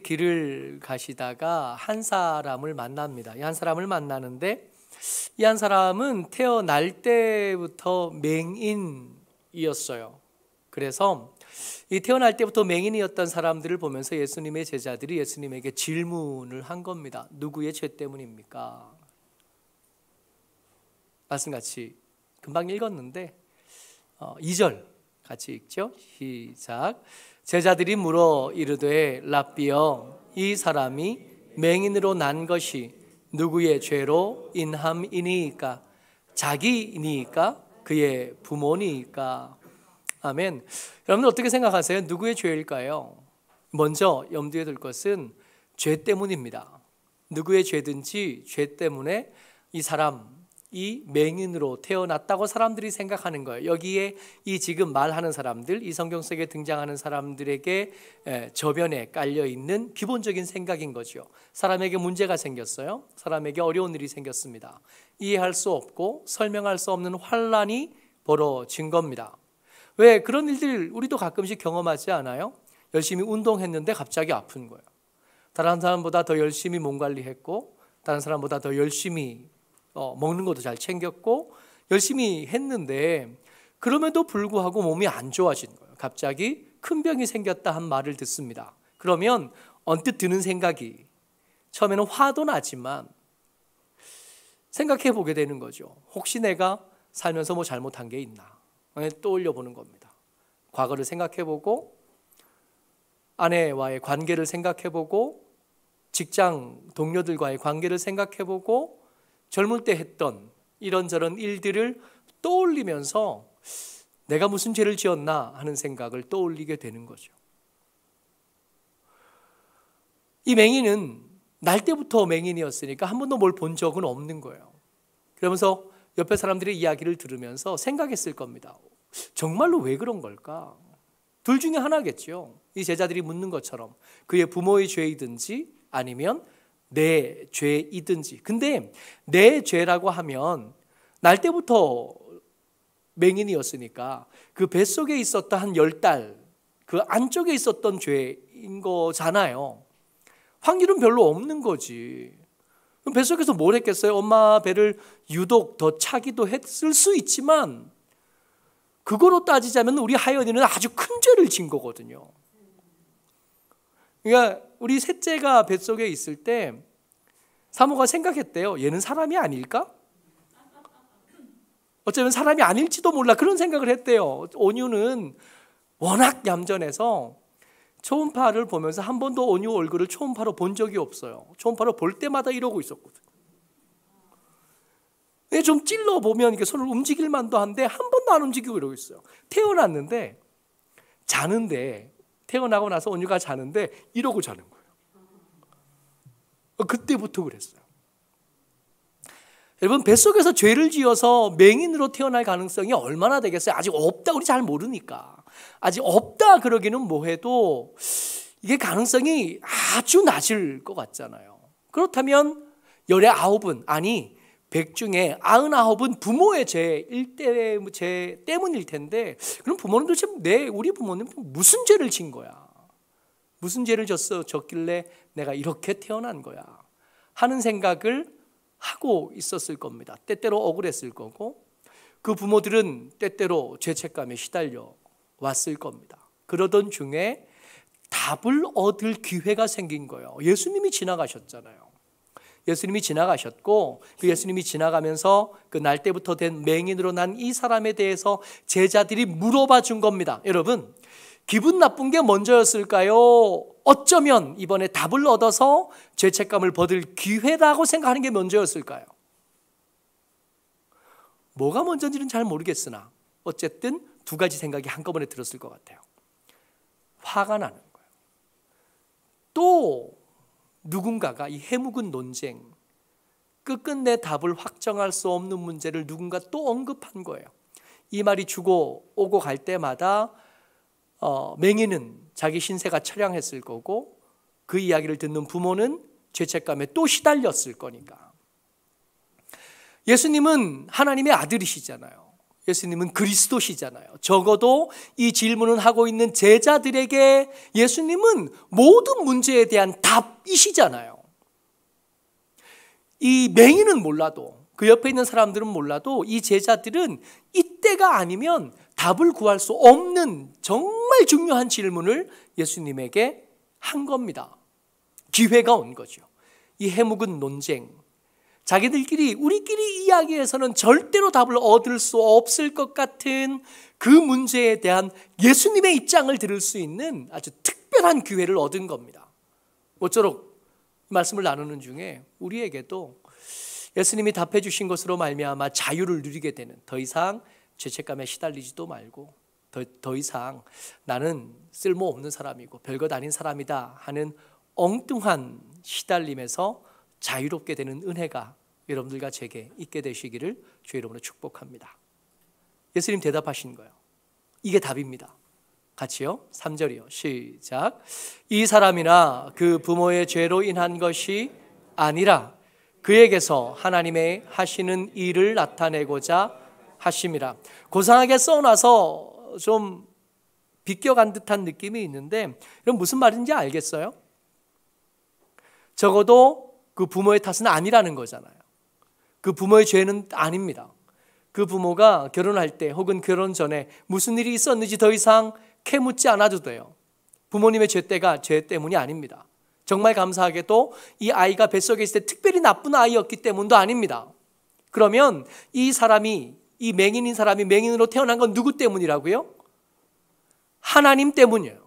길을 가시다가 한 사람을 만납니다. 이 한 사람을 만나는데 이 한 사람은 태어날 때부터 맹인이었어요. 그래서 이 태어날 때부터 맹인이었던 사람들을 보면서 예수님의 제자들이 예수님에게 질문을 한 겁니다. 누구의 죄 때문입니까? 말씀같이 금방 읽었는데 2절 같이 읽죠. 시작. 제자들이 물어 이르되 랍비여, 이 사람이 맹인으로 난 것이 누구의 죄로 인함이니이까? 자기니이까? 그의 부모니이까? 아멘. 여러분들 어떻게 생각하세요? 누구의 죄일까요? 먼저 염두에 둘 것은 죄 때문입니다. 누구의 죄든지 죄 때문에 이 사람이 맹인으로 태어났다고 사람들이 생각하는 거예요. 여기에 이 지금 말하는 사람들, 이 성경 속에 등장하는 사람들에게 저변에 깔려있는 기본적인 생각인 거죠. 사람에게 문제가 생겼어요. 사람에게 어려운 일이 생겼습니다. 이해할 수 없고 설명할 수 없는 환란이 벌어진 겁니다. 왜 그런 일들 우리도 가끔씩 경험하지 않아요? 열심히 운동했는데 갑자기 아픈 거예요. 다른 사람보다 더 열심히 몸 관리했고 다른 사람보다 더 열심히 먹는 것도 잘 챙겼고 열심히 했는데 그럼에도 불구하고 몸이 안 좋아진 거예요. 갑자기 큰 병이 생겼다 한 말을 듣습니다. 그러면 언뜻 드는 생각이 처음에는 화도 나지만 생각해 보게 되는 거죠. 혹시 내가 살면서 뭐 잘못한 게 있나? 떠올려 보는 겁니다. 과거를 생각해 보고 아내와의 관계를 생각해 보고 직장 동료들과의 관계를 생각해 보고 젊을 때 했던 이런저런 일들을 떠올리면서 내가 무슨 죄를 지었나 하는 생각을 떠올리게 되는 거죠. 이 맹인은 날 때부터 맹인이었으니까 한 번도 뭘 본 적은 없는 거예요. 그러면서 옆에 사람들의 이야기를 들으면서 생각했을 겁니다. 정말로 왜 그런 걸까? 둘 중에 하나겠죠. 이 제자들이 묻는 것처럼 그의 부모의 죄이든지 아니면 내 죄이든지. 근데 내 죄라고 하면 날 때부터 맹인이었으니까 그 뱃속에 있었던 한 10달 그 안쪽에 있었던 죄인 거잖아요. 확률은 별로 없는 거지. 그럼 뱃속에서 뭘 했겠어요? 엄마 배를 유독 더 차기도 했을 수 있지만 그거로 따지자면 우리 하연이는 아주 큰 죄를 진 거거든요. 그러니까 우리 셋째가 뱃속에 있을 때 사모가 생각했대요. 얘는 사람이 아닐까? 어쩌면 사람이 아닐지도 몰라. 그런 생각을 했대요. 온유는 워낙 얌전해서 초음파를 보면서 한 번도 온유 얼굴을 초음파로 본 적이 없어요. 초음파로 볼 때마다 이러고 있었거든요. 좀 찔러보면 이렇게 손을 움직일 만도 한데 한 번도 안 움직이고 이러고 있어요. 태어났는데 자는데 태어나고 나서 온유가 자는데 이러고 자는 거예요. 그때부터 그랬어요. 여러분 뱃속에서 죄를 지어서 맹인으로 태어날 가능성이 얼마나 되겠어요? 아직 없다. 우리 잘 모르니까. 아직 없다 그러기는 뭐해도 이게 가능성이 아주 낮을 것 같잖아요. 그렇다면 19은 아니 100 중에 99은 부모의 죄 때문일 텐데 그럼 부모는 도대체 우리 부모님 무슨 죄를 진 거야? 무슨 죄를 졌길래 내가 이렇게 태어난 거야? 하는 생각을 하고 있었을 겁니다. 때때로 억울했을 거고 그 부모들은 때때로 죄책감에 시달려 왔을 겁니다. 그러던 중에 답을 얻을 기회가 생긴 거예요. 예수님이 지나가셨잖아요. 예수님이 지나가셨고 그 예수님이 지나가면서 그 날 때부터 된 맹인으로 난 이 사람에 대해서 제자들이 물어봐 준 겁니다. 여러분 기분 나쁜 게 먼저였을까요? 어쩌면 이번에 답을 얻어서 죄책감을 벗을 기회라고 생각하는 게 먼저였을까요? 뭐가 먼저인지는 잘 모르겠으나 어쨌든 두 가지 생각이 한꺼번에 들었을 것 같아요. 화가 나는 거예요. 또 누군가가 이 해묵은 논쟁, 끝끝내 답을 확정할 수 없는 문제를 누군가 또 언급한 거예요. 이 말이 주고 오고 갈 때마다 맹인은 자기 신세가 처량했을 거고 그 이야기를 듣는 부모는 죄책감에 또 시달렸을 거니까. 예수님은 하나님의 아들이시잖아요. 예수님은 그리스도시잖아요. 적어도 이 질문을 하고 있는 제자들에게 예수님은 모든 문제에 대한 답이시잖아요. 이 맹인은 몰라도, 그 옆에 있는 사람들은 몰라도 이 제자들은 이때가 아니면 답을 구할 수 없는 정말 중요한 질문을 예수님에게 한 겁니다. 기회가 온 거죠. 이 해묵은 논쟁, 자기들끼리 우리끼리 이야기해서는 절대로 답을 얻을 수 없을 것 같은 그 문제에 대한 예수님의 입장을 들을 수 있는 아주 특별한 기회를 얻은 겁니다. 모쪼록 말씀을 나누는 중에 우리에게도 예수님이 답해 주신 것으로 말미암아 자유를 누리게 되는, 더 이상 죄책감에 시달리지도 말고 더 이상 나는 쓸모없는 사람이고 별것 아닌 사람이다 하는 엉뚱한 시달림에서 자유롭게 되는 은혜가 여러분들과 제게 있게 되시기를 주의 이름으로 축복합니다. 예수님 대답하신 거예요. 이게 답입니다. 같이요. 3절이요. 시작. 이 사람이나 그 부모의 죄로 인한 것이 아니라 그에게서 하나님의 하시는 일을 나타내고자 하심이라. 고상하게 써놔서 좀 비껴간 듯한 느낌이 있는데, 이건 무슨 말인지 알겠어요? 적어도 그 부모의 탓은 아니라는 거잖아요. 그 부모의 죄는 아닙니다. 그 부모가 결혼할 때 혹은 결혼 전에 무슨 일이 있었는지 더 이상 캐묻지 않아도 돼요. 부모님의 죄 때문이 아닙니다. 정말 감사하게도 이 아이가 뱃속에 있을 때 특별히 나쁜 아이였기 때문도 아닙니다. 그러면 이 사람이, 이 맹인인 사람이 맹인으로 태어난 건 누구 때문이라고요? 하나님 때문이에요.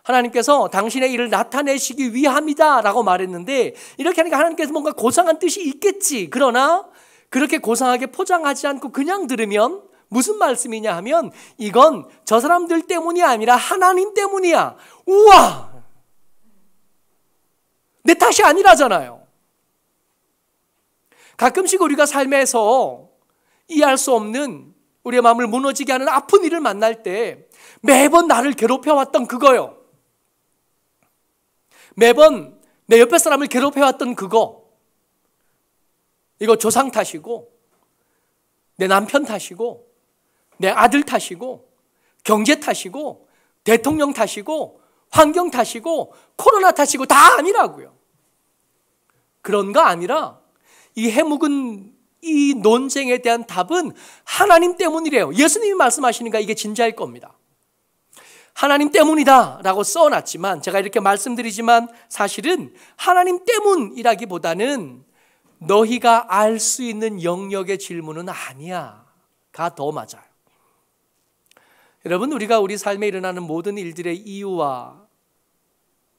하나님께서 당신의 일을 나타내시기 위함이다 라고 말했는데, 이렇게 하니까 하나님께서 뭔가 고상한 뜻이 있겠지. 그러나 그렇게 고상하게 포장하지 않고 그냥 들으면 무슨 말씀이냐 하면, 이건 저 사람들 때문이 아니라 하나님 때문이야. 우와! 내 탓이 아니라잖아요. 가끔씩 우리가 삶에서 이해할 수 없는, 우리의 마음을 무너지게 하는 아픈 일을 만날 때 매번 나를 괴롭혀왔던 그거요. 매번 내 옆에 사람을 괴롭혀왔던 그거, 이거 조상 탓이고 내 남편 탓이고 내 아들 탓이고 경제 탓이고 대통령 탓이고 환경 탓이고 코로나 탓이고 다 아니라고요. 그런 거 아니라 이 해묵은 이 논쟁에 대한 답은 하나님 때문이래요. 예수님이 말씀하시니까 이게 진짜일 겁니다. 하나님 때문이다 라고 써놨지만, 제가 이렇게 말씀드리지만 사실은 하나님 때문이라기보다는 너희가 알 수 있는 영역의 질문은 아니야가 더 맞아요. 여러분, 우리가 우리 삶에 일어나는 모든 일들의 이유와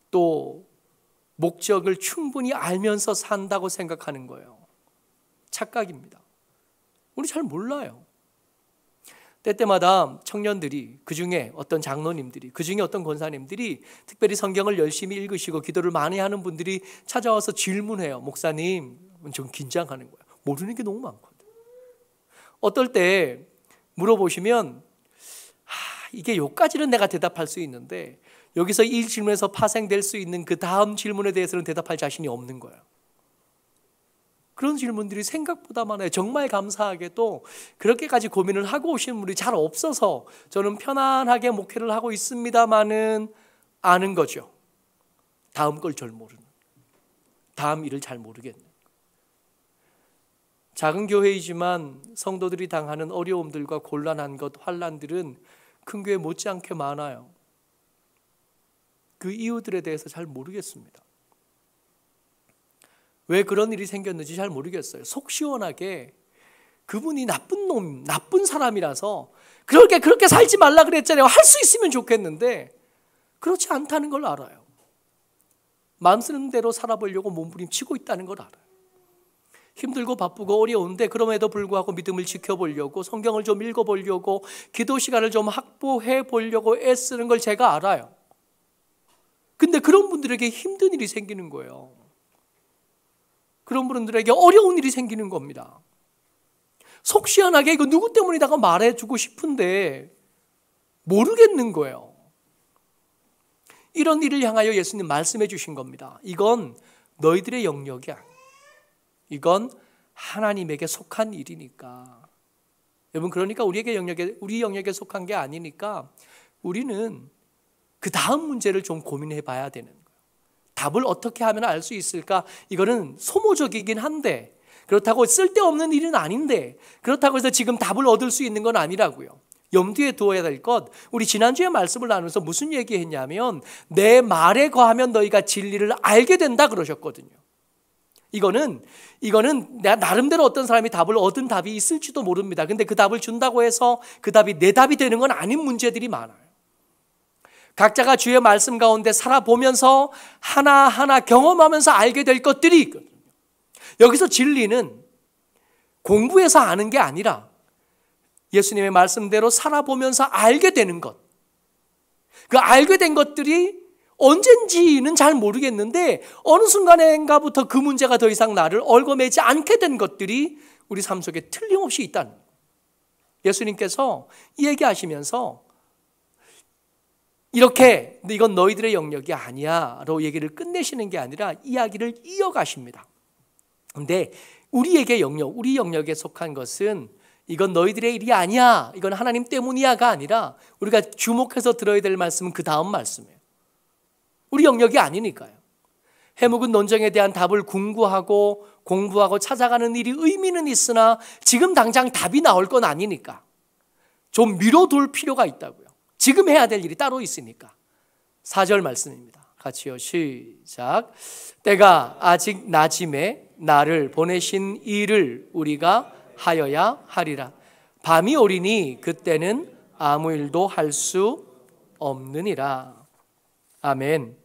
또 목적을 충분히 알면서 산다고 생각하는 거예요. 착각입니다. 우리 잘 몰라요. 때때마다 청년들이, 그중에 어떤 장로님들이, 그중에 어떤 권사님들이 특별히 성경을 열심히 읽으시고 기도를 많이 하는 분들이 찾아와서 질문해요. 목사님, 좀 긴장하는 거예요. 모르는 게 너무 많거든. 어떨 때 물어보시면 이게 요까지는 내가 대답할 수 있는데 여기서 이 질문에서 파생될 수 있는 그 다음 질문에 대해서는 대답할 자신이 없는 거예요. 그런 질문들이 생각보다 많아요. 정말 감사하게도 그렇게까지 고민을 하고 오신 분이 잘 없어서 저는 편안하게 목회를 하고 있습니다만은 아는 거죠. 다음 걸 잘 모르는, 다음 일을 잘 모르겠는. 작은 교회이지만 성도들이 당하는 어려움들과 곤란한 것, 환난들은 큰 교회 못지않게 많아요. 그 이유들에 대해서 잘 모르겠습니다. 왜 그런 일이 생겼는지 잘 모르겠어요. 속 시원하게 그분이 나쁜 놈, 나쁜 사람이라서 그렇게 살지 말라 그랬잖아요. 할 수 있으면 좋겠는데 그렇지 않다는 걸 알아요. 마음 쓰는 대로 살아보려고 몸부림치고 있다는 걸 알아요. 힘들고 바쁘고 어려운데 그럼에도 불구하고 믿음을 지켜보려고, 성경을 좀 읽어보려고, 기도 시간을 좀 확보해 보려고 애쓰는 걸 제가 알아요. 근데 그런 분들에게 힘든 일이 생기는 거예요. 그런 분들에게 어려운 일이 생기는 겁니다. 속 시원하게 이거 누구 때문이다가 말해주고 싶은데 모르겠는 거예요. 이런 일을 향하여 예수님 말씀해 주신 겁니다. 이건 너희들의 영역이 아니야. 이건 하나님에게 속한 일이니까 여러분, 그러니까 우리 영역에 속한 게 아니니까 우리는 그 다음 문제를 좀 고민해 봐야 되는 거예요. 답을 어떻게 하면 알 수 있을까? 이거는 소모적이긴 한데, 그렇다고 쓸데없는 일은 아닌데, 그렇다고 해서 지금 답을 얻을 수 있는 건 아니라고요. 염두에 두어야 될 것, 우리 지난주에 말씀을 나누면서 무슨 얘기했냐면 내 말에 거하면 너희가 진리를 알게 된다 그러셨거든요. 이거는 내가 나름대로 어떤 사람이 답을 얻은 답이 있을지도 모릅니다. 근데 그 답을 준다고 해서 그 답이 내 답이 되는 건 아닌 문제들이 많아요. 각자가 주의 말씀 가운데 살아보면서 하나하나 경험하면서 알게 될 것들이 있거든요. 여기서 진리는 공부해서 아는 게 아니라 예수님의 말씀대로 살아보면서 알게 되는 것. 그 알게 된 것들이 언젠지는 잘 모르겠는데 어느 순간인가부터 그 문제가 더 이상 나를 얽어매지 않게 된 것들이 우리 삶 속에 틀림없이 있다는 거예요. 예수님께서 이 얘기하시면서 이렇게 이건 너희들의 영역이 아니야 라고 얘기를 끝내시는 게 아니라 이야기를 이어가십니다. 그런데 우리 영역에 속한 것은 이건 너희들의 일이 아니야, 이건 하나님 때문이야가 아니라 우리가 주목해서 들어야 될 말씀은 그 다음 말씀이에요. 우리 영역이 아니니까요. 해묵은 논쟁에 대한 답을 궁구하고 공부하고 찾아가는 일이 의미는 있으나 지금 당장 답이 나올 건 아니니까 좀 미뤄둘 필요가 있다고요. 지금 해야 될 일이 따로 있으니까. 4절 말씀입니다. 같이요, 시작. 때가 아직 낮임에 나를 보내신 일을 우리가 하여야 하리라. 밤이 오리니 그때는 아무 일도 할 수 없느니라. 아멘.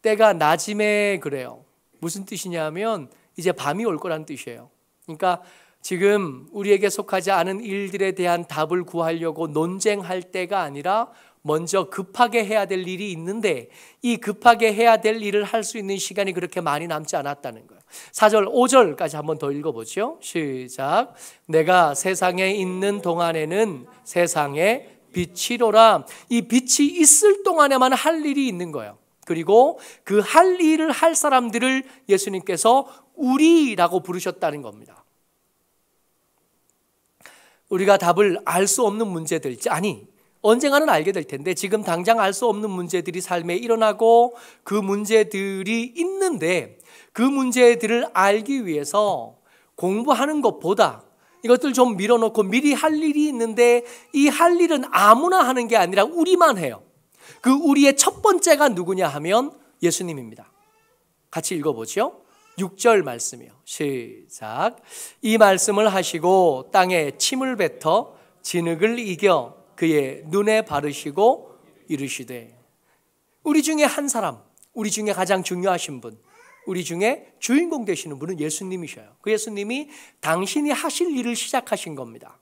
때가 낮임에 그래요. 무슨 뜻이냐면 이제 밤이 올 거란 뜻이에요. 그러니까 지금 우리에게 속하지 않은 일들에 대한 답을 구하려고 논쟁할 때가 아니라 먼저 급하게 해야 될 일이 있는데 이 급하게 해야 될 일을 할 수 있는 시간이 그렇게 많이 남지 않았다는 거예요. 4절, 5절까지 한번 더 읽어보죠. 시작. 내가 세상에 있는 동안에는 세상에 빛이로라. 이 빛이 있을 동안에만 할 일이 있는 거예요. 그리고 그 할 일을 할 사람들을 예수님께서 우리라고 부르셨다는 겁니다. 우리가 답을 알 수 없는 문제들, 언젠가는 알게 될 텐데 지금 당장 알 수 없는 문제들이 삶에 일어나고 그 문제들이 있는데 그 문제들을 알기 위해서 공부하는 것보다 이것들 좀 밀어놓고 미리 할 일이 있는데 이 할 일은 아무나 하는 게 아니라 우리만 해요. 그 우리의 첫 번째가 누구냐 하면 예수님입니다. 같이 읽어보죠. 6절 말씀이요. 시작. 이 말씀을 하시고 땅에 침을 뱉어 진흙을 이겨 그의 눈에 바르시고 이르시되. 우리 중에 한 사람, 우리 중에 가장 중요하신 분, 우리 중에 주인공 되시는 분은 예수님이셔요. 그 예수님이 당신이 하실 일을 시작하신 겁니다.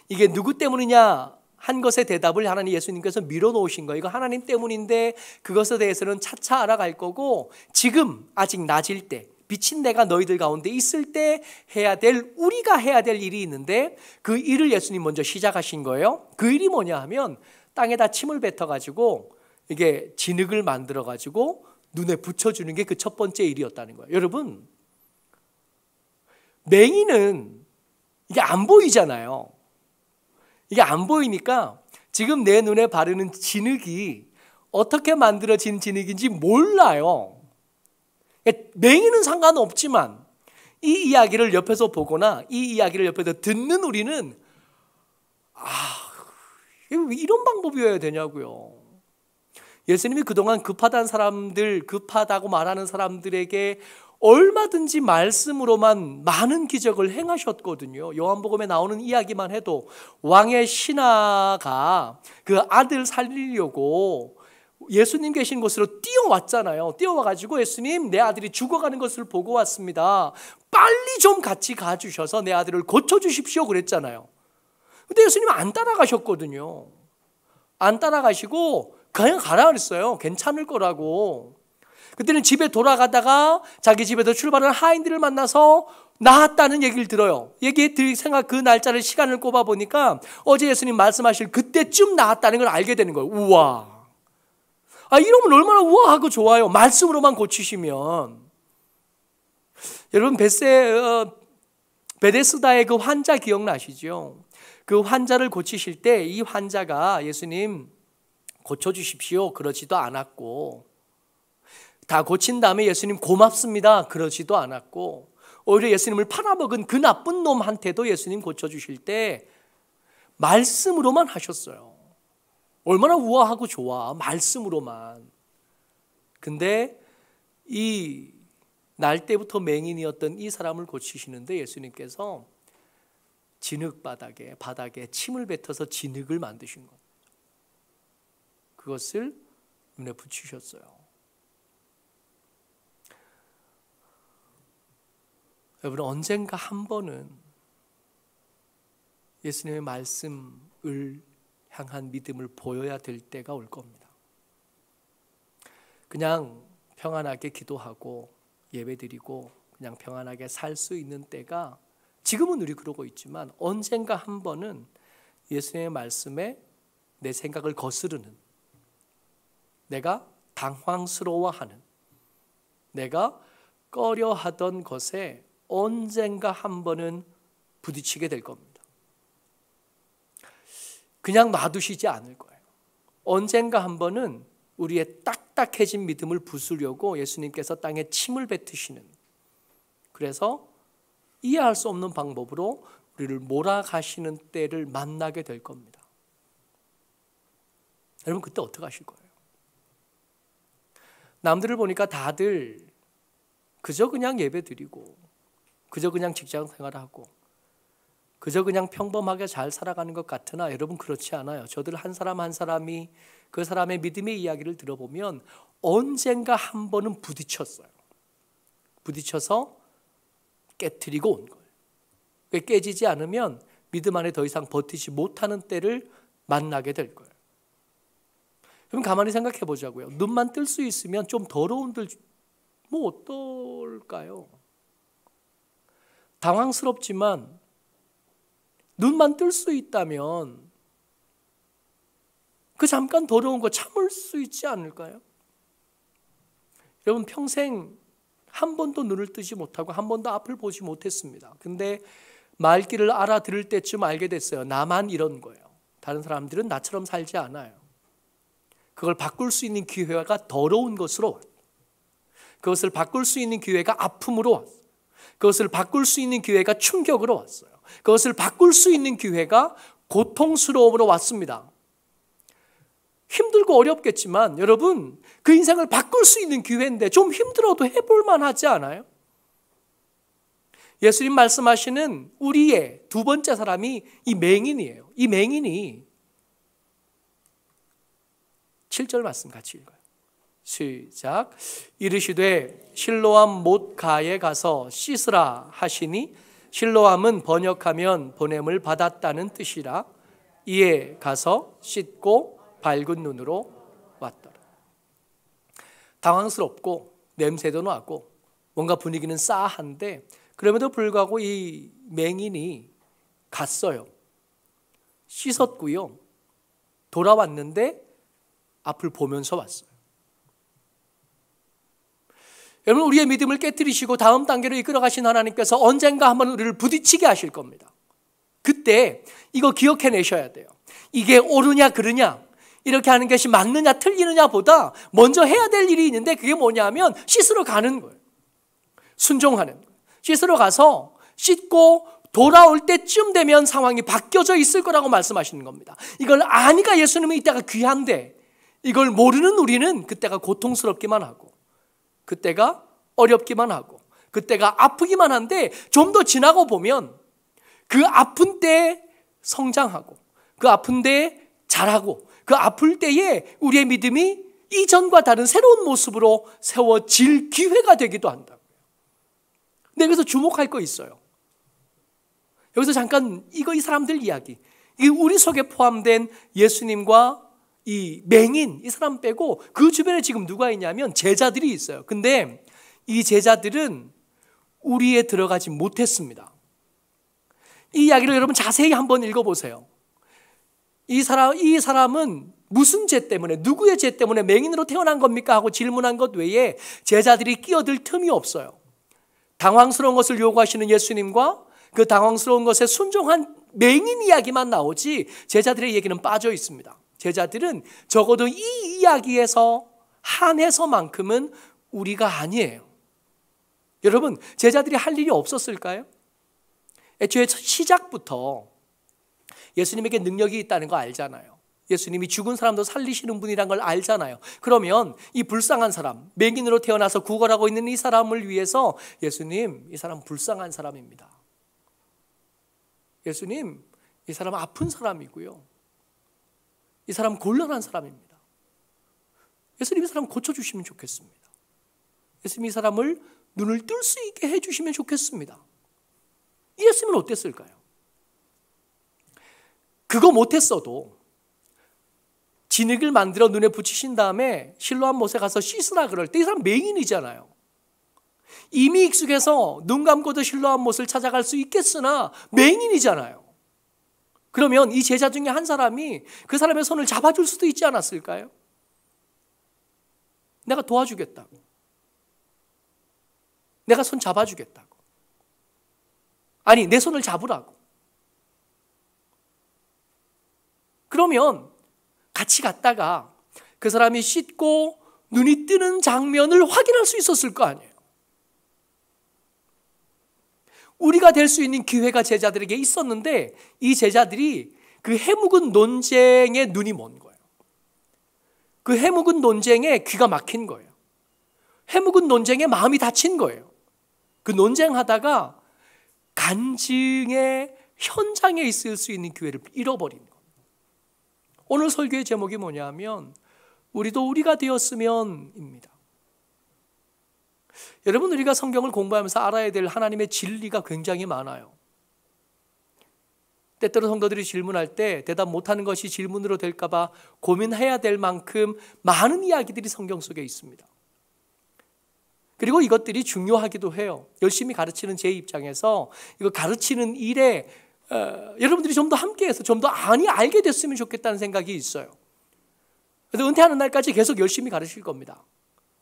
이게 누구 때문이냐 한 것의 대답을 하나님 예수님께서 밀어놓으신 거예요. 이거 하나님 때문인데 그것에 대해서는 차차 알아갈 거고 지금 아직 낮일 때 비친 내가 너희들 가운데 있을 때 우리가 해야 될 일이 있는데 그 일을 예수님 먼저 시작하신 거예요. 그 일이 뭐냐 하면 땅에다 침을 뱉어가지고 이게 진흙을 만들어가지고 눈에 붙여주는 게 그 첫 번째 일이었다는 거예요. 여러분, 맹이는 이게 안 보이잖아요. 이게 안 보이니까 지금 내 눈에 바르는 진흙이 어떻게 만들어진 진흙인지 몰라요. 맹이는 상관없지만 이 이야기를 옆에서 보거나 이 이야기를 옆에서 듣는 우리는 왜 이런 방법이어야 되냐고요. 예수님이 그동안 급하다고 말하는 사람들에게 얼마든지 말씀으로만 많은 기적을 행하셨거든요. 요한복음에 나오는 이야기만 해도 왕의 신하가 그 아들 살리려고 예수님 계신 곳으로 뛰어왔잖아요. 뛰어와가지고 예수님, 내 아들이 죽어가는 것을 보고 왔습니다. 빨리 좀 같이 가주셔서 내 아들을 고쳐주십시오 그랬잖아요. 근데 예수님은 안 따라가셨거든요. 안 따라가시고 그냥 가라 그랬어요. 괜찮을 거라고. 그때는 집에 돌아가다가 자기 집에서 출발한 하인들을 만나서 나았다는 얘기를 들어요. 그 날짜를 시간을 꼽아보니까 어제 예수님 말씀하실 그때쯤 나았다는 걸 알게 되는 거예요. 우와. 이러면 얼마나 우아하고 좋아요. 말씀으로만 고치시면. 여러분, 베데스다의 그 환자 기억나시죠? 그 환자를 고치실 때 이 환자가 예수님 고쳐주십시오 그러지도 않았고, 다 고친 다음에 예수님 고맙습니다 그러지도 않았고, 오히려 예수님을 팔아먹은 그 나쁜 놈한테도 예수님 고쳐주실 때 말씀으로만 하셨어요. 얼마나 우아하고 좋아, 말씀으로만. 근데 이 날 때부터 맹인이었던 이 사람을 고치시는데 예수님께서 바닥에 침을 뱉어서 진흙을 만드신 것, 그것을 눈에 붙이셨어요. 여러분, 언젠가 한 번은 예수님의 말씀을 향한 믿음을 보여야 될 때가 올 겁니다. 그냥 평안하게 기도하고 예배드리고 그냥 평안하게 살 수 있는 때가, 지금은 우리 그러고 있지만 언젠가 한 번은 예수님의 말씀에 내 생각을 거스르는, 내가 당황스러워하는, 내가 꺼려하던 것에 언젠가 한 번은 부딪히게 될 겁니다. 그냥 놔두시지 않을 거예요. 언젠가 한 번은 우리의 딱딱해진 믿음을 부수려고 예수님께서 땅에 침을 뱉으시는, 그래서 이해할 수 없는 방법으로 우리를 몰아가시는 때를 만나게 될 겁니다. 여러분, 그때 어떻게 하실 거예요? 남들을 보니까 다들 그저 그냥 예배드리고 그저 그냥 직장 생활하고 그저 그냥 평범하게 잘 살아가는 것 같으나 여러분, 그렇지 않아요. 저들 한 사람 한 사람이 그 사람의 믿음의 이야기를 들어보면 언젠가 한 번은 부딪혔어요. 부딪혀서 깨트리고 온 거예요. 깨지지 않으면 믿음 안에 더 이상 버티지 못하는 때를 만나게 될 거예요. 그럼 가만히 생각해 보자고요. 눈만 뜰 수 있으면 좀 더러운들 뭐 어떨까요? 당황스럽지만 눈만 뜰 수 있다면 그 잠깐 더러운 거 참을 수 있지 않을까요? 여러분, 평생 한 번도 눈을 뜨지 못하고 한 번도 앞을 보지 못했습니다. 근데 말귀를 알아들을 때쯤 알게 됐어요. 나만 이런 거예요. 다른 사람들은 나처럼 살지 않아요. 그걸 바꿀 수 있는 기회가 더러운 것으로 왔어요. 그것을 바꿀 수 있는 기회가 아픔으로 왔어요. 그것을 바꿀 수 있는 기회가 충격으로 왔어요. 그것을 바꿀 수 있는 기회가 고통스러움으로 왔습니다. 힘들고 어렵겠지만 여러분, 그 인생을 바꿀 수 있는 기회인데 좀 힘들어도 해볼 만하지 않아요? 예수님 말씀하시는 우리의 두 번째 사람이 이 맹인이에요. 이 맹인이 7절 말씀 같이 읽어요. 시작. 이르시되 실로암 못가에 가서 씻으라 하시니, 실로암은 번역하면 보냄을 받았다는 뜻이라. 이에 가서 씻고 밝은 눈으로 왔더라. 당황스럽고 냄새도 나고 뭔가 분위기는 싸한데 그럼에도 불구하고 이 맹인이 갔어요. 씻었고요. 돌아왔는데 앞을 보면서 왔어요. 여러분, 우리의 믿음을 깨뜨리시고 다음 단계로 이끌어 가신 하나님께서 언젠가 한번 우리를 부딪히게 하실 겁니다. 그때 이거 기억해내셔야 돼요. 이게 옳으냐 그르냐, 이렇게 하는 것이 맞느냐 틀리느냐 보다 먼저 해야 될 일이 있는데, 그게 뭐냐면 씻으러 가는 거예요. 순종하는 거예요. 씻으러 가서 씻고 돌아올 때쯤 되면 상황이 바뀌어져 있을 거라고 말씀하시는 겁니다. 이걸 아니까 예수님은 이때가 귀한데, 이걸 모르는 우리는 그때가 고통스럽기만 하고 그때가 어렵기만 하고 그때가 아프기만 한데, 좀 더 지나고 보면 그 아픈 때에 성장하고 그 아픈 때에 자라고 그 아플 때에 우리의 믿음이 이전과 다른 새로운 모습으로 세워질 기회가 되기도 한다고요. 근데 여기서 주목할 거 있어요. 여기서 잠깐 이 사람들 이야기, 이 우리 속에 포함된 예수님과 이 맹인, 이 사람 빼고 그 주변에 지금 누가 있냐면 제자들이 있어요. 근데 이 제자들은 우리에 들어가지 못했습니다. 이 이야기를 여러분 자세히 한번 읽어보세요. 이 사람은 무슨 죄 때문에, 누구의 죄 때문에 맹인으로 태어난 겁니까? 하고 질문한 것 외에 제자들이 끼어들 틈이 없어요. 당황스러운 것을 요구하시는 예수님과 그 당황스러운 것에 순종한 맹인 이야기만 나오지 제자들의 얘기는 빠져 있습니다. 제자들은 적어도 이 이야기에서 한해서만큼은 우리가 아니에요. 여러분, 제자들이 할 일이 없었을까요? 애초에 시작부터 예수님에게 능력이 있다는 거 알잖아요. 예수님이 죽은 사람도 살리시는 분이란 걸 알잖아요. 그러면 이 불쌍한 사람, 맹인으로 태어나서 구걸하고 있는 이 사람을 위해서 예수님, 이 사람 불쌍한 사람입니다. 예수님, 이 사람 아픈 사람이고요. 이 사람 곤란한 사람입니다. 예수님, 이 사람 고쳐주시면 좋겠습니다. 예수님, 이 사람을 눈을 뜰 수 있게 해주시면 좋겠습니다. 이랬으면 어땠을까요? 그거 못했어도 진흙을 만들어 눈에 붙이신 다음에 실로암 못에 가서 씻으라 그럴 때 이 사람 맹인이잖아요. 이미 익숙해서 눈 감고도 실로암 못을 찾아갈 수 있겠으나 맹인이잖아요. 그러면 이 제자 중에 한 사람이 그 사람의 손을 잡아줄 수도 있지 않았을까요? 내가 도와주겠다고. 내가 손 잡아주겠다고. 아니, 내 손을 잡으라고. 그러면 같이 갔다가 그 사람이 씻고 눈이 뜨는 장면을 확인할 수 있었을 거 아니에요. 우리가 될 수 있는 기회가 제자들에게 있었는데 이 제자들이 그 해묵은 논쟁에 눈이 먼 거예요. 그 해묵은 논쟁에 귀가 막힌 거예요. 해묵은 논쟁에 마음이 다친 거예요. 그 논쟁하다가 간증의 현장에 있을 수 있는 기회를 잃어버린 거예요. 오늘 설교의 제목이 뭐냐면 우리도 우리가 되었으면입니다. 여러분, 우리가 성경을 공부하면서 알아야 될 하나님의 진리가 굉장히 많아요. 때때로 성도들이 질문할 때 대답 못하는 것이 질문으로 될까 봐 고민해야 될 만큼 많은 이야기들이 성경 속에 있습니다. 그리고 이것들이 중요하기도 해요. 열심히 가르치는 제 입장에서 이거 가르치는 일에 여러분들이 좀 더 함께해서 좀 더 알게 됐으면 좋겠다는 생각이 있어요. 그래서 은퇴하는 날까지 계속 열심히 가르칠 겁니다.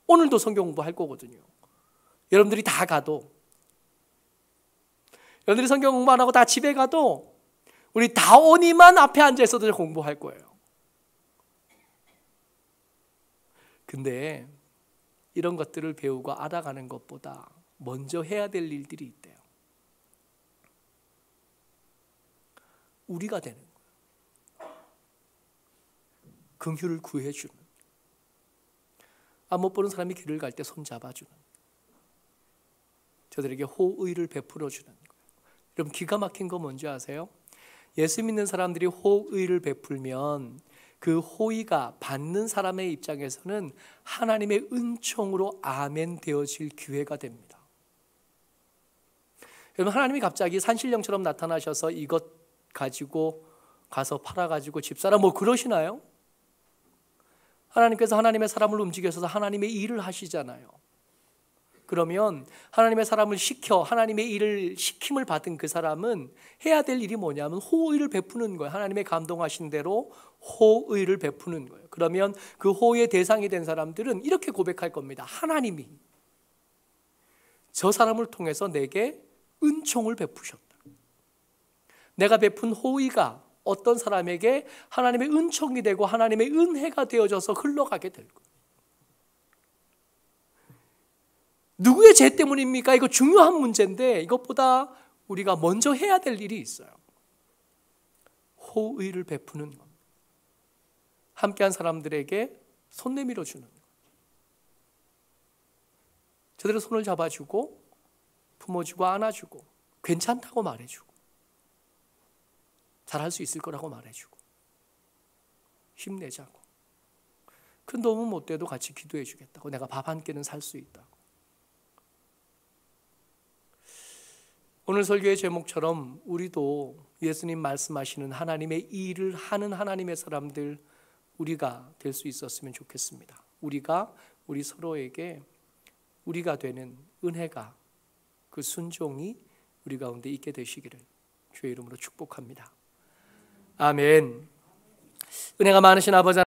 오늘도 성경 공부할 거거든요. 여러분들이 다 가도, 여러분들이 성경 공부 안 하고 다 집에 가도 우리 다온이만 앞에 앉아 있어도 공부할 거예요. 근데 이런 것들을 배우고 알아가는 것보다 먼저 해야 될 일들이 있대요. 우리가 되는 거예요. 긍휼을 구해주는, 못 보는 사람이 길을 갈 때 손 잡아주는, 저들에게 호의를 베풀어주는 거예요. 여러분, 기가 막힌 거 뭔지 아세요? 예수 믿는 사람들이 호의를 베풀면 그 호의가 받는 사람의 입장에서는 하나님의 은총으로 아멘 되어질 기회가 됩니다. 여러분, 하나님이 갑자기 산신령처럼 나타나셔서 이것 가지고 가서 팔아가지고 집 사라 뭐 그러시나요? 하나님께서 하나님의 사람을 움직여서 하나님의 일을 하시잖아요. 그러면 하나님의 사람을 시켜 하나님의 일을 시킴을 받은 그 사람은 해야 될 일이 뭐냐면 호의를 베푸는 거예요. 하나님의 감동하신 대로 호의를 베푸는 거예요. 그러면 그 호의의 대상이 된 사람들은 이렇게 고백할 겁니다. 하나님이 저 사람을 통해서 내게 은총을 베푸셨다. 내가 베푼 호의가 어떤 사람에게 하나님의 은총이 되고 하나님의 은혜가 되어져서 흘러가게 될 거예요. 누구의 죄 때문입니까? 이거 중요한 문제인데 이것보다 우리가 먼저 해야 될 일이 있어요. 호의를 베푸는 것. 함께한 사람들에게 손 내밀어 주는 것. 저들의 손을 잡아주고 품어주고 안아주고 괜찮다고 말해주고 잘할 수 있을 거라고 말해주고 힘내자고, 큰 도움은 못 돼도 같이 기도해 주겠다고, 내가 밥 한 끼는 살 수 있다고. 오늘 설교의 제목처럼 우리도 예수님 말씀하시는 하나님의 일을 하는 하나님의 사람들, 우리가 될 수 있었으면 좋겠습니다. 우리가 우리 서로에게 우리가 되는 은혜가, 그 순종이 우리 가운데 있게 되시기를 주의 이름으로 축복합니다. 아멘. 은혜가 많으신 아버지